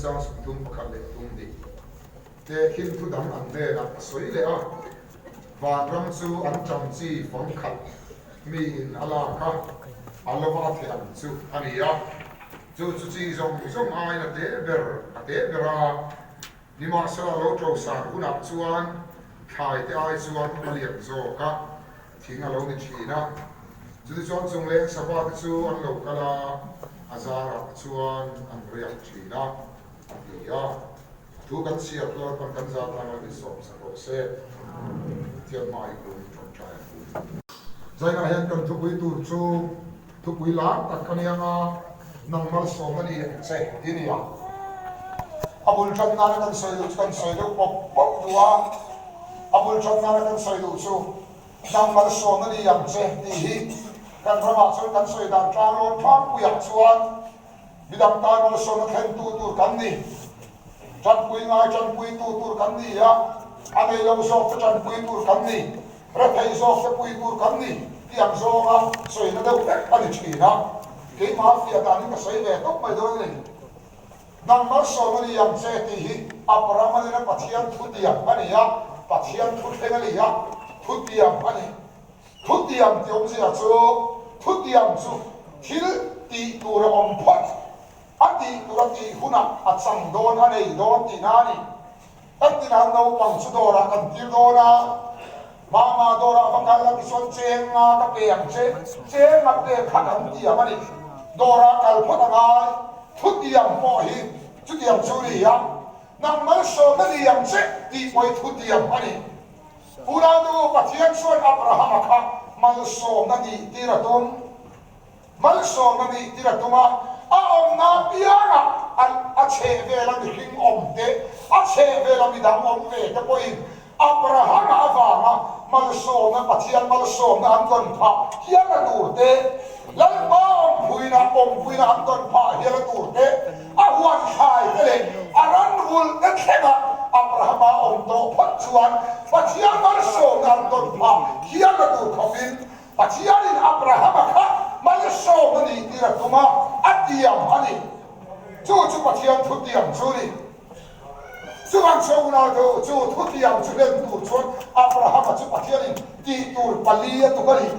chang sum tum pakhat le tum di te khin thu dam an ne na soi le a và ram chu an cham chi phong khat mi in ala kha alova thiam chu ania chu chi zong ai na te bera ni ma sa lo tro sa una chuan khai te ai chuan maliam zo ka thing alo ni thina chu chuan chung le sapa te chu an lo kala azara chuan an riak thina ania thu kan sia tlo kan za ta ma ni som sa ro se tiam mai ko trong trai zai na hen kan thu pui tur chu thu pui la tak kan yang nang mal som ani che dinia abul chan na kan soi lu pop dua abul chan na kan soi lu chu nang mal som ani yang che ti hi kan rama chu kan soi dan tra lo thang pu yak chuan bidam ta mal som khen tu kan ni chan pui tu kan ni ya ane lo so chan pui tu kan ni ra thai so pui tu kan ni tiang zo ga soi na deu ani china ke mafia ta ni ka soi ve tok mai do ni nang mar so ni yang che ti hi aparama ni na pathian thu tiang ani ya pathian thu theng ya thu tiang ani thu tiang ti om sia chu thu tiang chu thil ti tu ra om phat ati tu ra ti huna achang don anei don ti na ni ati na no pang chu do ra kan ti do na mama do ra bang kal ki son cheng nga ta pe yang che ma pe khat am ti amani do ra kal phat ngai thu tiang po hi chu tiang chu ri ya nang mal so na ni yang che ti poi thu tiang ani ura do pathian son abraham kha mal so na ni ti ra tum mal so na ni ti ra tuma a om na piana a che ve la ni hing om te a che ve la mi dang om ve te poi abraham avanga mal so na pathian mal so na an kon pha hian na dur te lan ma om phuina an kon pha hian na dur te a huan khai te le aran rul te thema abraham om to phat chuan pathian mal so na an kon pha hian na dur khopin pathian in abraham kha mal so na ni ti ra tuma atiam ani chu pathian thu tiam chu ni Suang na do chu thu tiang chu len tu chuan Abraham chu pathian ti tur palia tu kali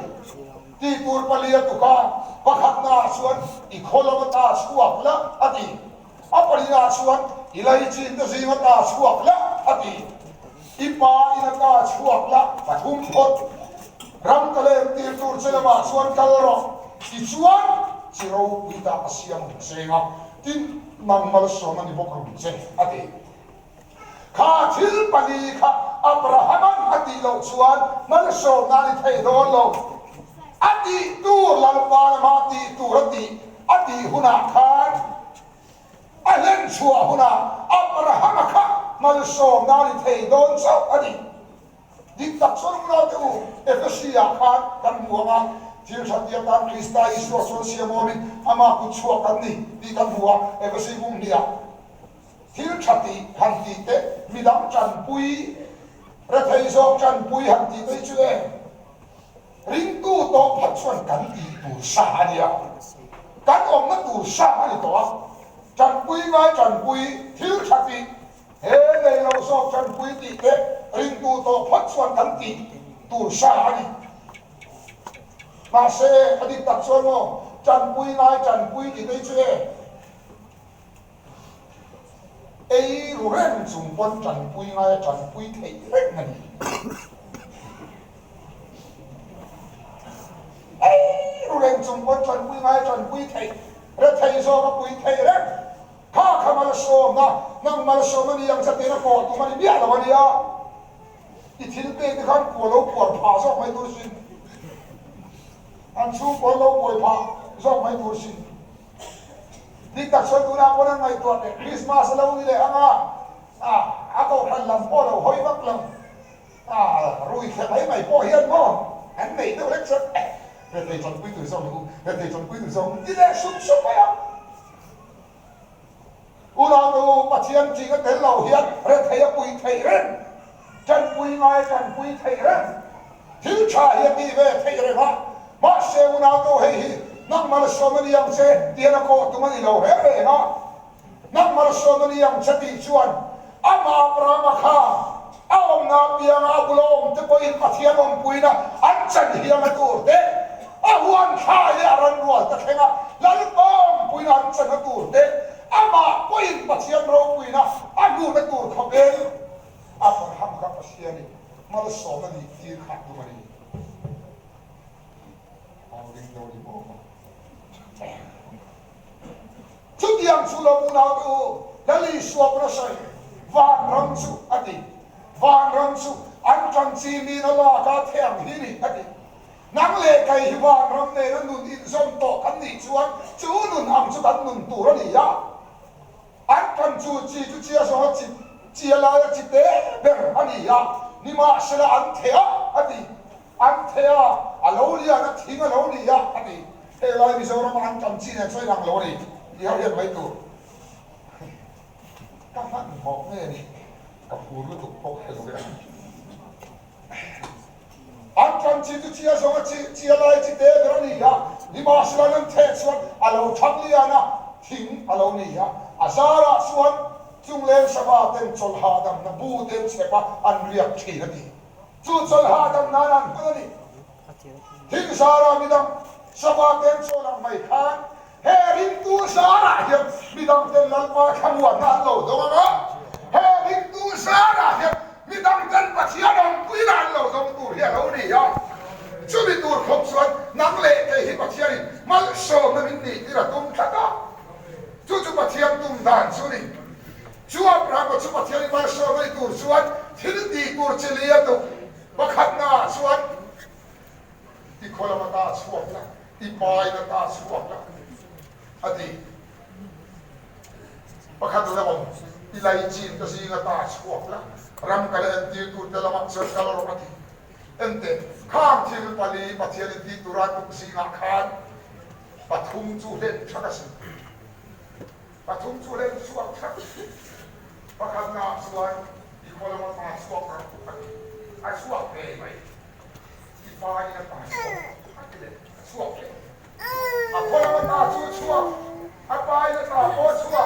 ti tur palia tu ka pakhat na chuan I kholama ta chuak la ati apalina chuan ilai chin ta zinga ta chuak la ati ipa ina ta chuak la pathum phot ram kale ti tur chelama chuan kalro ti chuan chiro ita asiam senga tin mangmal sona ni bokrum che ati kha thil pali kha abraham ati lo chuan mal so na ni thei do lo ati tu lalpa ma ti tu rati ati huna khan alen chua huna abraham kha mal so na ni thei don so ati dik tak so na tu efesia khan kan muanga thil thatia tan krista isu so siamomi ama ku chua kan ni di kan muwa efesi bung nia thil thati hanti te midam chan pui ra thei zok chan pui hanti te chu e ring tu to phat chuan kan ti tu sa ania kan om na tu sa ani to chan pui ngai chan pui thil thati he nei lo zok chan pui ti te ring tu to phat chuan kan ti tu sa ani ma se adi tak chuan mo chan pui ngai chan pui ti te chu e ei ren chung pon chan pui ngai chan pui thei rek ngani ei ren chung pon chan pui ngai chan pui thei re thei zo ka pui thei rek kha mal so na nang mal so ni yang sa te na ko tu mani bia la mani ya I thil te ni khan ko lo por pha zo mai tu sin an chu ko lo poi pha zo mai tu sin di tak so tu na ko na ngai tu ne Christmas lo ni le anga a ko khan lam po lo hoi bak lam rui khe mai mai po hian mo an nei to lek sot re te chon pui tu so lu re te chon pui tu so di le sum pa ya ula tu pathian chi ka tel lo hian re thei pui thei ren chan pui ngai chan pui thei ren thil cha hian ni ve thei re ma ma se una to hei hi nang mal so mani yang se tiana ko tu mani lo he na nang mal so ni yang chati chuan ama brahma kha awam na piang agulom te poin pathianom puina anchan hiam atur te ahuan kha le aran rual ta thenga lalpam puina anchan atur te ama poin pathian ro puina agu na tur khoben abraham ka pasiani mal so ni ti kha tu mani awing do ni mo chút yang su lo mu na tu dali suap na sai van ram su ati van ram su an tran chi mi na la ka thang hi ni ati nang le kai hi van ram ne na nun in zom to kan ni chuan chu nun am chu kan nun tu ra ni ya an tran chu chi chu chi so chi chi la ya chi te ber ani ya ni ma sala an thea ati an thea alo lia na thing alo ni ya ati he lai mi so ram an tran chi ne choi nang lo ni ya ya mai tu các bạn một nghe đi cặp phụ nữ tục phục hay là anh cần chỉ tu chia xong chia lại chỉ để cái này ya đi mà sẽ làm thế xuân alo thằng lia na thỉnh alo này ya azara xuân chung lên sa ba tên chol ha dam na bu tên sẽ ba anh riêng chỉ là gì chu chol ha dam na nan cái này thỉnh zara mi dam sa ba tên chol làm mày khan Herin tu sara hiệp mi đăng tên lần qua khăm nguồn nan lâu đúng không ạ? Herin tu sara hiệp mi đăng tên bát chia đồng quý nan lâu giống tu hiệp lâu đi ya. Chú mi tu không xuân nắng lệ cái hiệp bát chia đi mal sầu mà mình đi thì là tung thắt á. Chú bát chia tung đàn chú đi. Chú áp ra chú bát chia đi mal sầu mà tu xuân thiên đi tu chơi liệt tu. Bác khát na xuân. Đi coi là ta xuân la, đi bài là ta xuân la. Ati, pakhat na mo ilay chin kasi nga taas ko la ram kala enti tu dalamak sa kaloro pati ente kham thil pali pathian enti turat tu si nga khan pathum chu len thakasi pathum chu len suak thak pakhat na suai ikola ma ta suak ka ai suak pe mai ipai na ta suak pe Ako naman chua, apa ay na chua.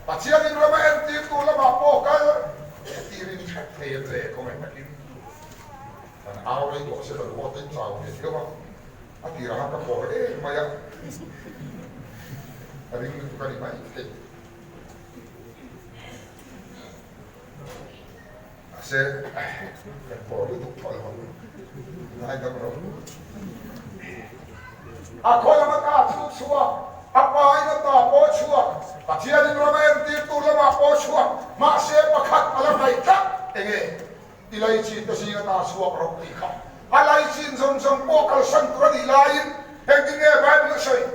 Patsiya din naman enti tula mapo kaya. Enti rin kaya tre kung ay makin. Tan away ko kasi naluwatin sa away. Ikaw ba? At tirahan ka po. Maya. Aring nito ka ni Mike. Kasi, po, ito pala. Nakita mo rin. Ako naman chua, apa ay na po chua. Patsiya din naman enti tula mapo chua. Maase pakhat alam na ita. Enge, ilay chin kasi nga tasua parang ika. Alay chin zong po kalsan tura nilayin. Hindi nga Bible na siya.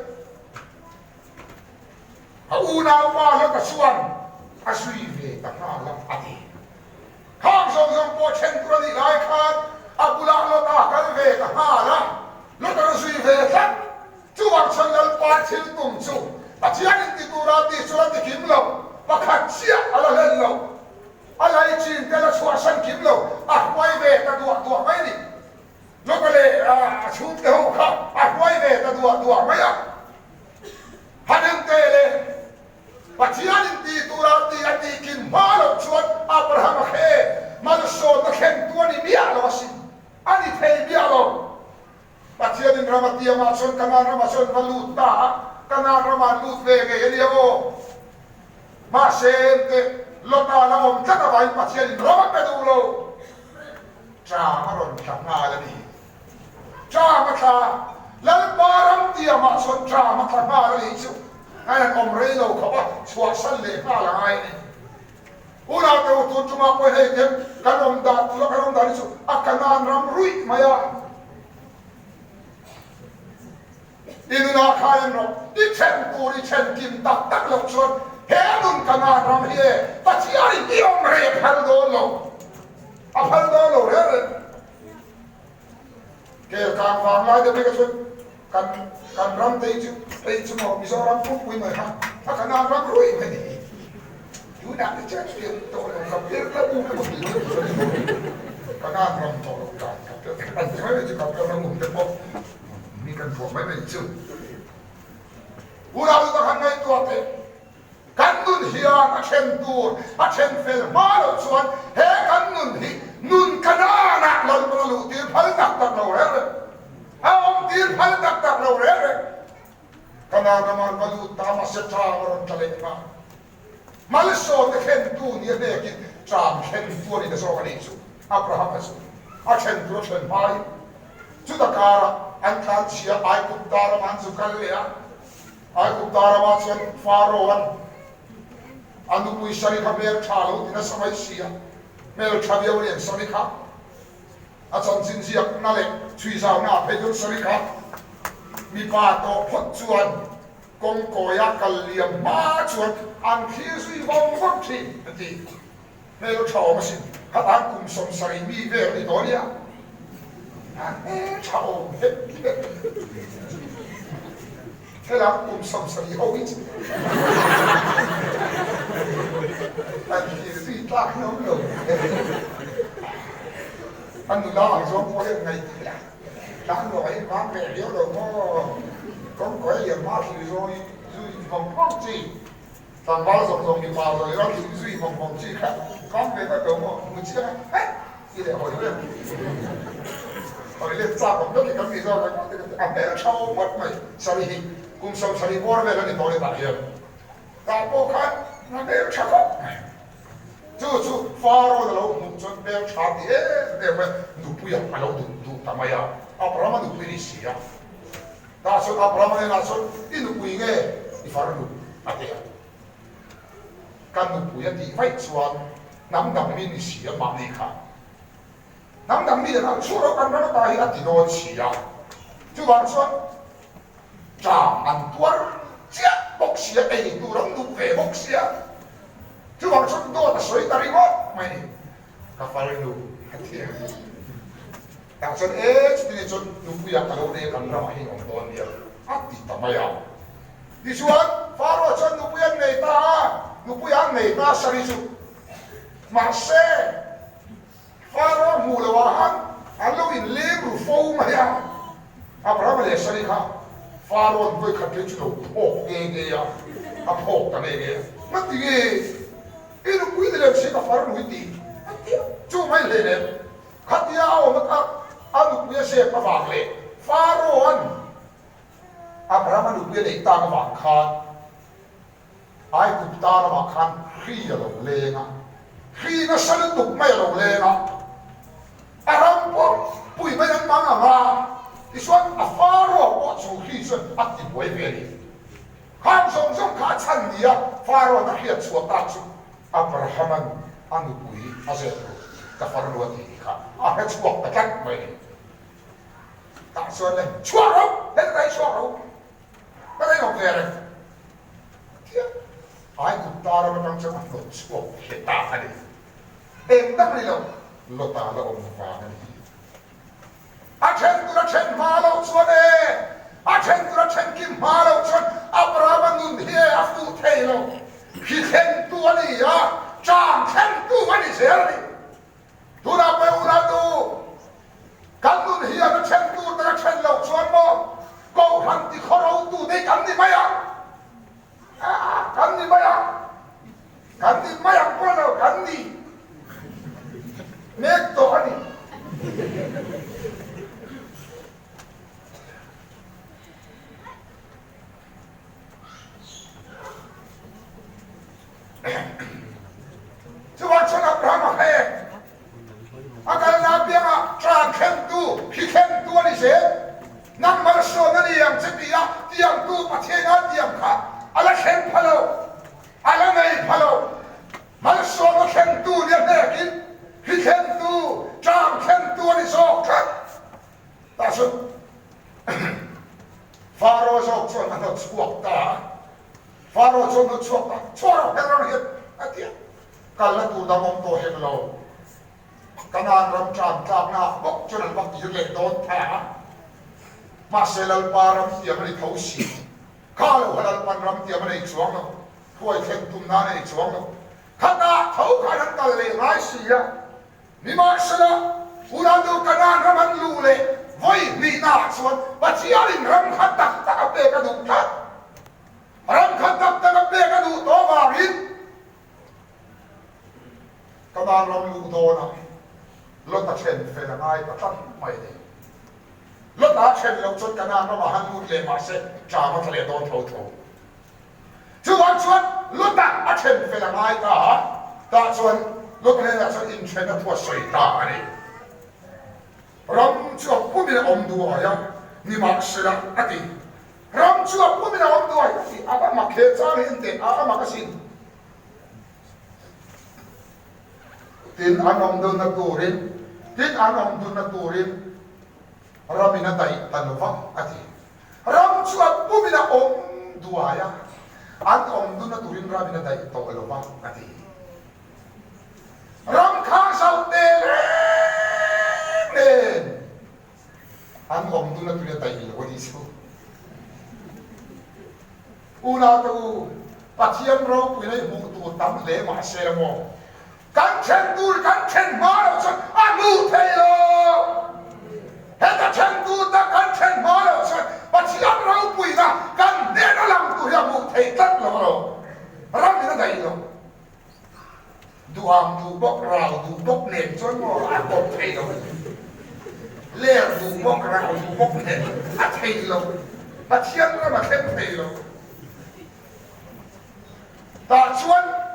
Hauna umala kasuan. Aswive takalang ati. Kang zong po chen tura nilay kan. Abula lo takalve takalang. Lo takaswive tak. Chuwag sa lalpa til tumso. At siya hindi turati sulat ni Kimlo. Bakit siya alalen lo. Alay chin tela suwasan Kimlo. Akway ve tadua may ni. Lokale asum te ho ka. Akway ve tadua maya. Haneng tele. At siya hindi turati at ikin malok suwat Abraham ke. Maluso na kentuan ni Miyalo asin. Ani te Miyalo. Patsiya din ramatiya mason kanan ramason valuta kanan raman lut vege eliago masente lota la om tata vai patsiya din rama pedulo chamaron chamala ni chamata lal param tiya mason chamata mala ni chu ana omrelo khaba swasan le pala ai ni ula te utun tuma ko heken kanom da tula kanom da ni chu akanan ram rui maya inu na khayan ro di chen puri chen kim tak lok son he nun kana ram he pachiari di omre phal do lo re ke kan wang lai de ke son kan ram te chu mo mi so ram pu pui mai ha kana ram rui mai ni yu na de chen pi to lo ka per la bu ko kana ram to lo ka kan de ka ram mu de po kan po mai mai chu ura lu ta kan ngai tu ate ka hian a chen tur a chen fel ma lo chuan he kan nun hi nun kanana lol ma lu tir phal tak tak lo re a om tir phal tak tak lo re kanana ma lu ta ma se tra ron tale ma mal so te khen tu ni ne ki tram khen tu ni de so ka ni chu Abraham asu a chen tu chen mai chu da kara an kan chia ai ku tar man chu kal le a ai ku tar ma chuan Pharaoh anu pui sari kha ber thalo ina samai sia mel thabiau len sari kha a chan chin jiak na le chui zau na pe dun sari kha mi pa to phot chuan kong koya kal liam ma chuan an khi zui vong vong thi ti mel thau ma sin kha an kum som sari mi ve ni to lia an e thau he thế là cùng sống sợi hậu ít anh thì gì ta không được anh đừng lo rồi có cái ngày đáng nói má mẹ liếu rồi có gì má thì rồi duy vòng vòng chi thằng bao rộng thì vào rồi nó thì duy vòng vòng chi khác có về cái đầu một chiếc ấy gì để hỏi lên cha cũng biết cái gì rồi anh bé sau mất mày sao đi cùng sống sari bor về là đi tối tại hiện ta bố khát nó đều chắc không chú Pharaoh là lâu một chút đều chắc đi để mà nụ bùi mà lâu nụ tạm mày à Abraham nụ bùi đi xí à ta số Abraham này là số đi nụ bùi nghe đi Pharaoh nụ à thế căn nụ bùi đi vay chuan nắm đằng mi đi xí à mà đi khá nắm đằng mi là số đó căn nó ta hiện đi đâu xí à chú bảo chuan chạm ăn tuar chia bốc xia ấy tu rong tu về bốc xia chú bảo chúng tôi là sấy tari ngót mày này cà phê nu thiệt đằng sau ấy chúng tôi chọn nu bây giờ kalau dia kan ramai orang tuan dia hati tak bayar di suan Pharaoh chọn nu bây giờ này ta sari su masih Pharaoh mulawahan alo in lebru fou maya Abraham le sari kha Pharaoh với khát lấy chỗ phok nghe à, phok cái này nghe, mất đi nghe, cái nó quý lên sẽ có Pharaoh nuôi đi, chú mấy lên nè, khát đi ao mà các anh nuôi sẽ có vàng lên, Pharaoh Abraham nuôi để ta có vàng khan, ai cũng ta có vàng khan khi là lồng lên à, khi nó sân tục mấy lồng lên à, Abraham bùi mấy anh mang à đi xuân à Pharaoh bỏ chủ khi xuân bắt đi quay về đi khám sông sông khá chân đi à Pharaoh đã khiết chuột ta chú Abraham anh bùi à sẽ cả Pharaoh thì khá à hết chuột ta cắt mày ta xuân này chuột không hết cái chuột không cái này không về này ai cũng ta ra trong chân nó chuột hết ta này em đâm đi đâu lo ta là ông vàng này Achen malo chuane, achen kim malo chuan, Abraham nun he afu thelo, khi khen tu ani ya, chang khen tu ani seri, tu na pe una tu, kan nun he na chen tu ta chen lo chuan mo, ko han ti khoro tu de kan ni maya, kan ni maya ko lo kan ni, mek to ani. Chuan chuan Abraham hay, agar nabi ang trang khen tu, khi khen tu ani se, nang malso na niyang cepiya, tiyang tu pathenga tiyang ka, ala khen phalo, ala nei phalo, malso na khen tu niyang nekin, khi khen tu, trang khen tu ani so kat, tasun, Pharaoh so chuan ano chuak ta. Pharaoh cho nó chuộc ta, chuộc cái nó hiện, tiếc, cả là tụ đam ông tổ hiện lâu, cái nào làm tràn na bốc cho nên bốc gì lên đón thả, mà sẽ là ba làm tiệm này thấu xí, cả là làm ban làm tiệm này chuông nó, thôi thêm tụm na này chuông nó, khát na thấu cả năng ta lấy lái xí à, mi mà sẽ là, ulan đâu cái nào làm ăn lù lệ, với mi na chuông, và chỉ anh làm khát đặc đặc bê cái đủ khát. Ram khan tap ta bê cái đủ to vào in dan ram lu do na lo ta chen fe la ngai ta tan mai de lo ta chen lo chot kana ma ma han lu le ma se cha ma thale do tho tho chu wan chuan lo ta a chen fe la ngai ta chuan lo ka le na chuan in chen na thua soi ta ani ram chu pu mi om du ya ni ma se la ati ram chu pu mi om du ya ti aba ma khe cha ni te aba ma ka sin tin anom do na turin tin anom do na turin ramina dai tanova ati ram chua pumina om duaya an om do na turin ramina dai to alova ati ram kha sau te le an om do na turin dai lo di su una tu pathiam ro pui nei mu tu tam le ma se mo kan chen dur kan chen ma lo chan anu thei lo heta chen dur ta kan chen ma lo chan pathiam ro pui na kan ne na lam tu ya mu thei tat lo ro ram ni na dai lo duam du bok rao du bok nen chon mo a bok thei lo le du bok rao du bok nen a thei lo pathiam ro ma khem thei lo ta chuan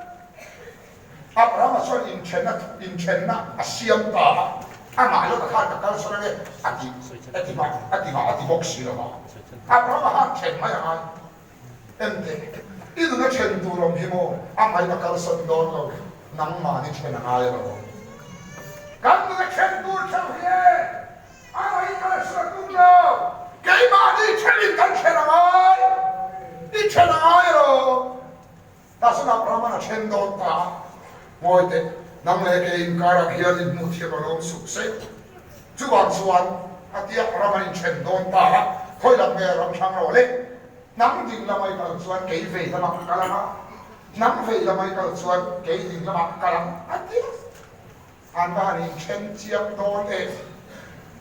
Abraham chuan in chenna a siam ta a ma lo ka kha ka so le ati bok si lo ba Abraham ha chen mai ai ente idu na chen tu rom hi mo a mai ka kal son don lo nang ma ni chen ai lo kan na chen tu chau he a mai ka so tu lo kai ma ni chen in kan chen ai ni chen ai lo ta so Abraham na chen don ta moi te nang le ke in karak hian in mu thia balom su se chuan atia rama in chen don ta khoi lam me ram thang ro le nang ding lamai ka chuan ke ve lama kalama nang ve lamai ka chuan ke ding lama kalam atia an ba ni chen chiam don e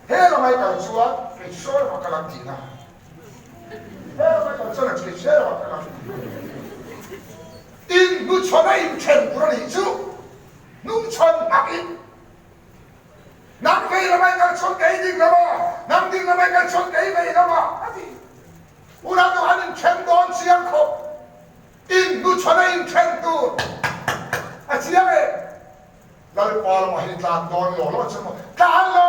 he lamai ka chuan ke shor ma kalam ti na he lamai ka chuan ke shor ma kalam in nu chona in chen pura ni chu nung chon mak in nang vei la mai ka chon kai ding la ma nang ding la mai ka chon kai vei la ma ati ura no han in chen don siang kho in nu chona in chen tu a chiang e lal pa ma hi tla don lo lo chmo ka lo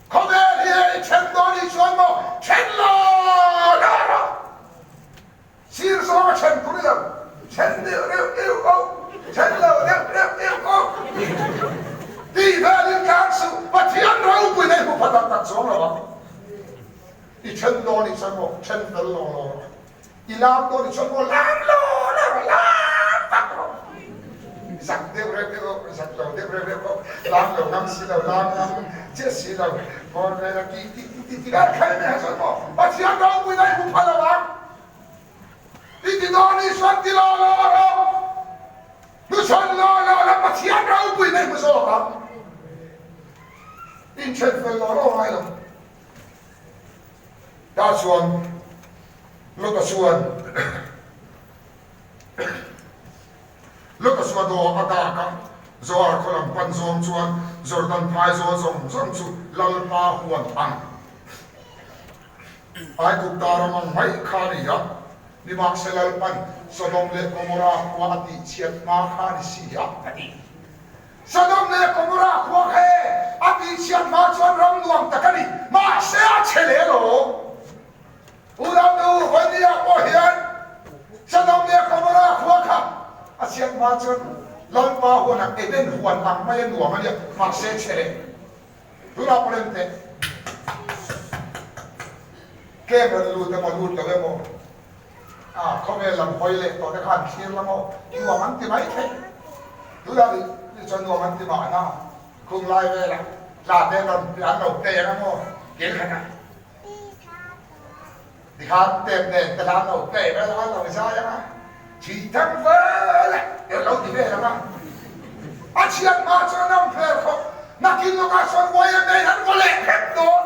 ko de hi chen don ni chuan mo chen lo Sir so ma chen tu ni la chen de eu o chen lo eu o di va in kansu pa tian ro pu nei pu pa ta so lo ba I chen do ni chen mo chen fel lo I lam do ni chen mo lam lo la ta ro sak de re ko sak lo de re ko lam lo nam si lo lam nam che si lo ko re la ki ga kai me so mo pa tian ro pu nei pu pa la ba Iti doni swanti lo nu son lo la patian rau pui nei muso ka in chen fel lo ai lo da suan lo ka suan do ata ka zor kolam pan zom chuan jordan phai zo zom chu lal pa huan ang ai ku taramang mai khani ya ni mak selal pan Sodom le Gomora kwa ati chiat ma kha ni si ya ati Sodom le Gomora kwa khe ati chiat ma chuan ram nuam takani ma se a chele lo uram du honia ko hian Sodom le Gomora kwa kha a chiat ma chuan lan pa huan ak eden huan ang mai nuam ani ma se chele dura polente ke lu ta ma lu ta ve moเขาเวลาพอยเล็กตอนนี้ขันเชียร์ละโมยัวมันติไม่ใช่ดูได้ดิจนยัวมันติมาหน้าคุมไล่เวลาลาเดินเราเตะละโมเก่งขนาดดิขาเตะเนี่ยแต่เราเตะแล้วเราไม่ใช่ยังไงชีทั้งเวลาเดี๋ยวเราติเวลาอาเชียร์มาจนน้ำเพลเขานักกินลูกอาชนวัยเด็กนั้นก็เล็กแค่โดน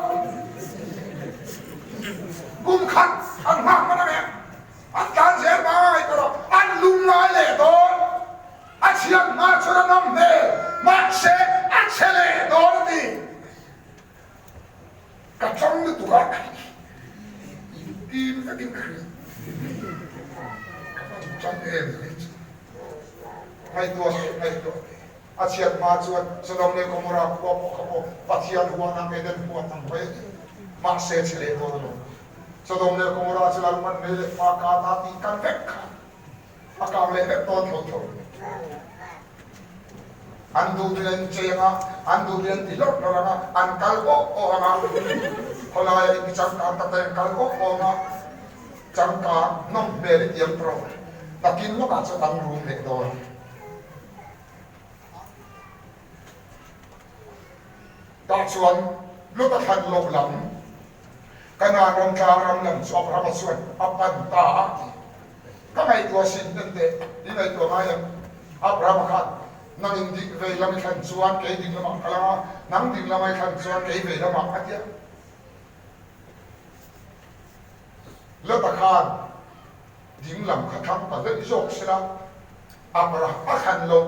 กุมขัดอันมากมันอะไรอันการเสียมาไอ้ตัวอันลุงน้อยเลยโดน ตุกะกินก็กินคืนจังเองให้ตัวอาเชียนมาชวนสนองเลยก็มราบว่าเขาบอกปัจจัยหัวนั่งเดินหัวตั้งไว้มาเสียเฉลี่ยตัวนู้นสนองเลยก็มราชลัลมันเลยปากกาตาตีกันเวกขาปากกาเลยเวกตัวเท่าอันดูเรียนเจียงอันดูเรียนติลกแล้วนะอันกัลโก้โอ้ฮะพลายมีจังการตัดแต่กัลโก้โอ้ฮะจังการน้องเบริเดียมโปรตะกินลูกอาจจะตั้งรูมเด็กโดนตาชวนลูกตะขันลบหลังขณะรำคาญรำหลังชอบรำชวนอับปันตาก็ไม่ตัวสินเด็ดที่ไม่ตัวไม่ยังอับรำคันนั่งดิ่งเวลาไม่ขันชวนเกยดิ่งละมักละนั่งดิ่งละไม่ขันชวนเกยเวลามักอะไรลูกตะขันดิ่งลำขันตะเล็กโจกเสียอับรำคันลบ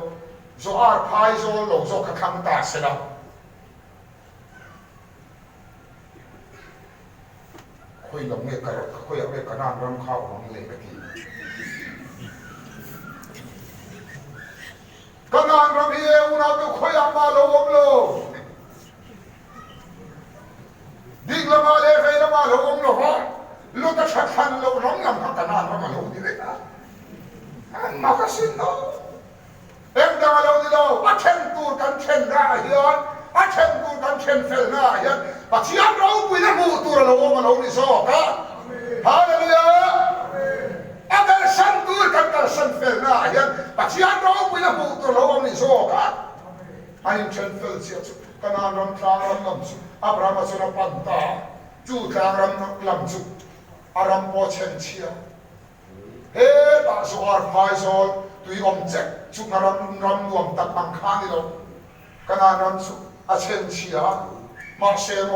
โจอาร์พายโจลงโจขันตาเสียคุยลงเมฆกันคุยเอาเมฆกันน้ำร้อนข้าวของเหลวไปทีกันน้ำร้อนเหี้ยอุณหภูมิคุยอามาโลมโลดิ่งละมาเลยไปละมาโลมโลฮะลูกตะชักขันโลร้องลำพักกันน้ำร้อนมาโลดีเลยนะมาก็สิ้นโลเอ็งดังโลดีโลอาเชนตูกันเชนได้เฮียนอาเชนตูกันเชนเฟลได้เฮียนปัจจัยเราคุยแล้วมูตัวเราว่ามันเอาดิโซ่กันฮาเลลูยาอาการสันตูกันการสันเฟลนะยันปัจจัยเราคุยแล้วมูตัวเราว่ามันดิโซ่กันอันนี้เชนเฟลเสียจุกันนารำคลางรำลำจุอับราฮัมสุนปันตาจูคลางรำลำจุอารำโปเชนเชียเฮ้ตาสุอาร์พายโซลตุยอมเจ็กจุนารำรวมตัดบังคันนี่เรากันนารำจุอาเชนเชียมาเชโม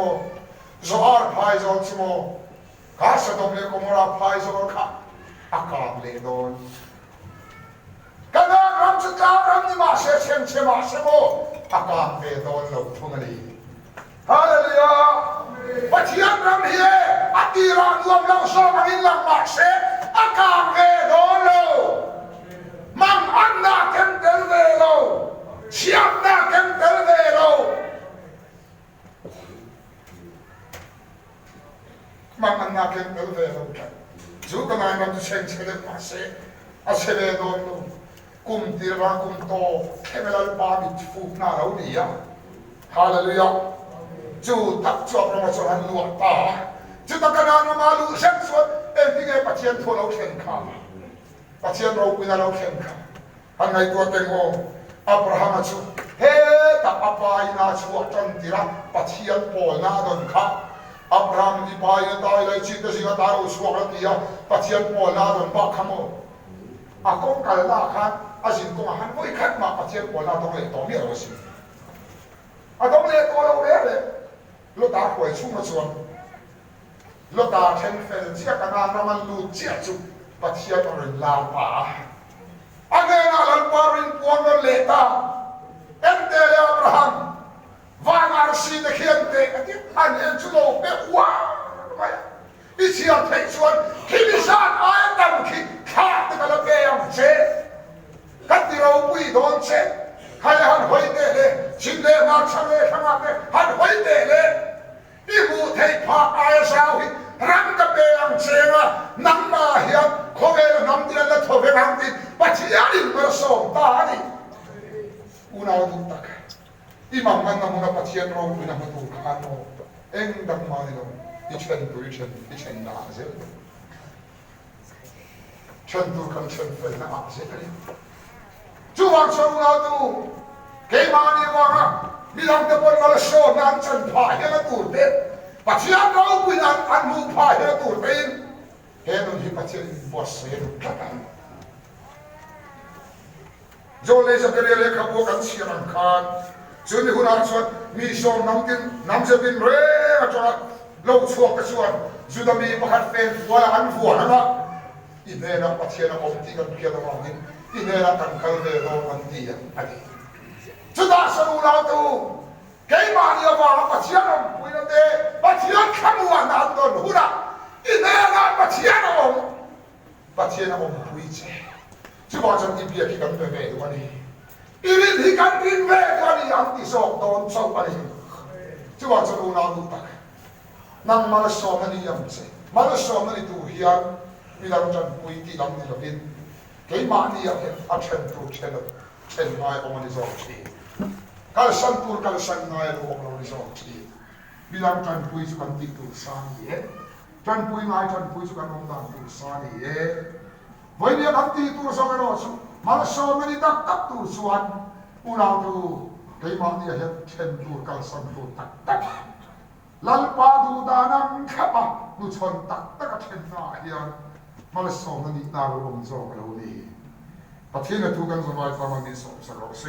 โซอาร์พายโซลชิโมข้าสะดมเลยก็มราพายโซลข้าอากาศเลยโดนกันนารำจุดารำนี่มาเชเชนเชมาเชโมอากาศเลยโดนเราทุ่งลีฮาเลลูยาปัจจัยรำเฮียอดีรานรวมเราสองอินลังมาเชอากาศเลยโดนเรามังอันนาเข็มเตลเวโลเชียบนาเข็มเตลเวโลมังอันนาเข็มเตลเวโลกันจูกันนายมันจะเชงเชลมาเชอาเชเวโดนกุมตีรากุมโตเคเมลัลปาบิทฟูนาเราดีอ่ะฮาเลลูยาจูตักจอบเรามาจวนลวดตาจูตักกันนายมาลูเชงสวดเอ็งที่ไงปัจเจียนทัวเราเข่งข้าปัจเจียนเราคุยเราเข่งข้าอันไงตัวเต็งโออับราฮัมจูเฮ้ตักอับายนาชัวจันติระปัจเจียนโปนาดนข้าอับราฮัมที่ไปตายเลยชิดจะสิงตาเราชัวกันที่อ่ะปัจเจียนโปนาดนบักขโมอากงกันละครับอาจินกงหันไม่ขัดมาปัจเจียนโปนาต้องเลยต้องมีอะไรสิต้องเลยตัวเราเลยลูกตาหวยชุ่มมาชวนลูกตาเชนเฟลเชียกันนามันลูเจียจุปัจเจียนรินลาป่าอันนี้นะลันปารินปวนเลตาเอ็นเดลอับราฮัมวางอาร์ซีเดเขียนเตะอันนี้จุโลเปว้าอิเชียเทชวนคิมิซานอายันคิข้าตะกะละเกยมเชกัดที่เราปุยโดนเชให้หันหอยเตะเลยชิมเลยมาชังเลยขนาดเลยหันหอยเตะเลยนี่บูเทพาอายสาวรังกะเบยมเชงนังมาเฮียโคเวลนังเดียนและโทเวนังดีปัจจัยอินเมอร์โซตาดิอุณาดุตักอีมังมันนำมุนปัจจัยเราอุณาดุขานโอเอ็งดังมาดิโลอิเชนตุอิเชนนาเซลเชนตุกันเชนเฟลนาเซลจูวังชงเราดูเกมานีวังมีหลังตะบนมาลโชนันจันพายละตูดเด็ดปัจจัยเราคุยอันมูพายละตูดเป็นเฮนุฮิปัจจัยบอสเซลกันโจเลจะเกลียเลยขบวนกันเชียรังคานส่วนที่คุณอาชวนมีโซนน้ำจะเป็นเร่จนเราช่วงกระชวนสุดมีประคัดเป็นฟัวอันฟัวนะอินเนนักปัจจัยนักอมตีกันเพียรระวังนินอินเนนักกันคัลเวโรมันตีอันนี้สุดาสรุเราตูเกมาเนียวางปัจจัยนักคุยนั่นเอง เทียนขมัวนาดนหัวอินเนอร์ปะเทียนปะเทียนปุยเจจะว่าจะมีเบียร์ที่กันเววันนี้อีวินที่กันบินเววันนี้อันที่สองโดนสอบวันนี้จะว่าจะรู้นาดูตักนั่งมาสอบมันนี่ยังเจมาสอบมันนี่ดูเฮียนมีลำจันปุยที่ลำนี่ละบินเกี่ยมานี่ยังเห็นอัจฉริยะเช่นนายองค์นิสอชีการสันตุการสันนายองค์นิสอชีมีลำจันปุยสุกันติดูสานีจันปุยนายจันปุยสุกันองค์ดันดูสานีวันนี้กันติดูสองกันสุมาสอบมันนี่ตักดูส่วนอุณาดูเกี่ยมานี่เห็นเช่นตุการสันตุตักลัลปาดูดานังขับดูชนตักเช่นนายมาสอบมันนี่นารูองค์สองเรานี่ประเทศนั้นทุกคนสมัยประมาณนี้สองสองเซ